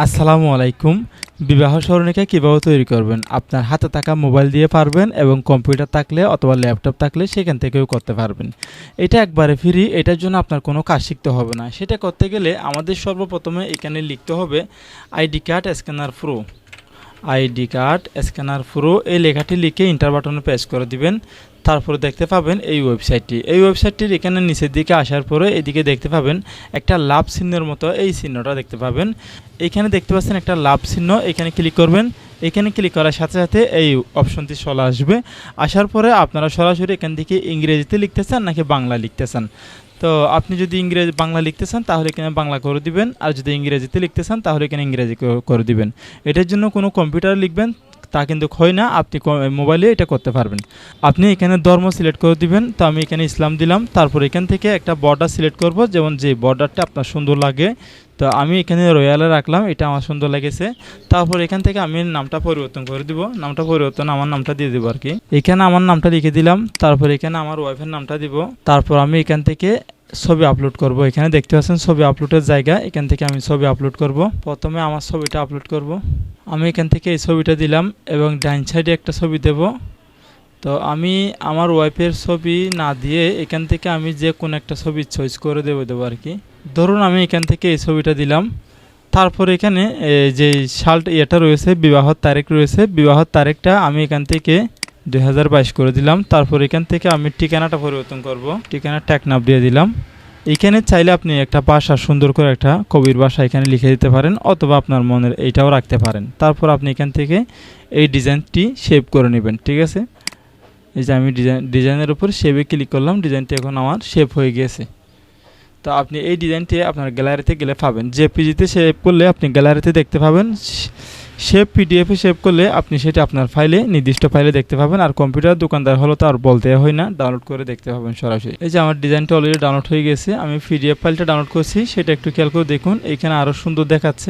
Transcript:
আসসালামু আলাইকুম। বিবাহ স্মরণিকা কীভাবে তৈরি করবেন? আপনার হাতে থাকা মোবাইল দিয়ে পারবেন এবং কম্পিউটার থাকলে অথবা ল্যাপটপ থাকলে সেখান থেকেও করতে পারবেন। এটা একবারে ফ্রি, এটার জন্য আপনার কোনো কাজ শিখতে হবে না। সেটা করতে গেলে আমাদের সর্বপ্রথমে এখানে লিখতে হবে ID card scanner pro. ID card scanner pro এই লেখাটি লিখে ইন্টার বাটনে প্রেস করে দিবেন। তারপরে দেখতে পাবেন এই ওয়েবসাইটটি। এই ওয়েবসাইটটির এখানে নিচের দিকে আসার পরে এদিকে দেখতে পাবেন একটা লাভ চিহ্নের মতো এই চিহ্নটা দেখতে পাবেন। এখানে দেখতে পাচ্ছেন একটা লাভ চিহ্ন, এখানে ক্লিক করবেন। এখানে ক্লিক করার সাথে সাথে এই অপশনটি চলে আসবে। আসার পরে আপনারা সরাসরি এখান থেকে ইংরেজিতে লিখতে চান নাকি বাংলা লিখতে চান। তো আপনি যদি বাংলা লিখতে চান তাহলে এখানে বাংলা করে দিবেন, আর যদি ইংরেজিতে লিখতে চান তাহলে এখানে ইংরেজি করে দিবেন। এটার জন্য কোনো কম্পিউটার লিখবেন তা কিন্তু হয় না, আপনি মোবাইলে এটা করতে পারবেন। আপনি এখানে ধর্ম সিলেক্ট করে দিবেন। তো আমি এখানে ইসলাম দিলাম। তারপর এখান থেকে একটা বর্ডার সিলেক্ট করব, যেমন যে বর্ডারটা আপনার সুন্দর লাগে। তো আমি এখানে রয়্যালে রাখলাম, এটা আমার সুন্দর লেগেছে। তারপর এখান থেকে আমি নামটা পরিবর্তন করে দিব। নামটা পরিবর্তন আমার নামটা দিয়ে দেবো আর কি। এখানে আমার নামটা লিখে দিলাম। তারপর এখানে আমার ওয়াইফের নামটা দিব। তারপর আমি এখান থেকে ছবি আপলোড করব। এখানে দেখতে পাচ্ছেন ছবি আপলোডের জায়গা, এখান থেকে আমি ছবি আপলোড করব। প্রথমে আমার ছবিটা আপলোড করব। আমি এখান থেকে এই ছবিটা দিলাম এবং ডাইন সাইডে একটা ছবি দেব। তো আমি আমার ওয়াইফের ছবি না দিয়ে এখান থেকে আমি যে কোনো একটা ছবি চয়েস করে দেবো আর কি। ধরুন আমি এখান থেকে এই ছবিটা দিলাম। তারপর এখানে যে এটা রয়েছে, বিবাহর তারিখ রয়েছে, বিবাহর তারিখটা আমি এখান থেকে 2022 করে দিলাম। তারপর এখান থেকে আমি ঠিকানাটা পরিবর্তন করব। ঠিকানা টেকনাফ দিয়ে দিলাম। এখানে চাইলে আপনি একটা ভাষা সুন্দর করে একটা কবির ভাষা এখানে লিখে দিতে পারেন, অথবা আপনার মনের এইটাও রাখতে পারেন। তারপর আপনি এখান থেকে এই ডিজাইনটি সেভ করে নেবেন, ঠিক আছে। এই যে আমি ডিজাইনের উপর সেভে ক্লিক করলাম, ডিজাইনটি এখন আমার সেভ হয়ে গিয়েছে। তো আপনি এই ডিজাইনটি আপনার গ্যালারিতে গেলে পাবেন। জেপিজিতে সেভ করলে আপনি গ্যালারিতে দেখতে পাবেন। সেভ পিডিএফে সেভ করলে আপনি সেটা আপনার ফাইলে, নির্দিষ্ট ফাইলে দেখতে পাবেন। আর কম্পিউটার দোকানদার হলো তো আর বলতে হয় না, ডাউনলোড করে দেখতে পাবেন সরাসরি। এই যে আমার ডিজাইনটা অলরেডি ডাউনলোড হয়ে গেছে। আমি পিডিএফ ফাইলটা ডাউনলোড করছি, সেটা একটু খেয়াল করে দেখুন। এখানে আরও সুন্দর দেখাচ্ছে।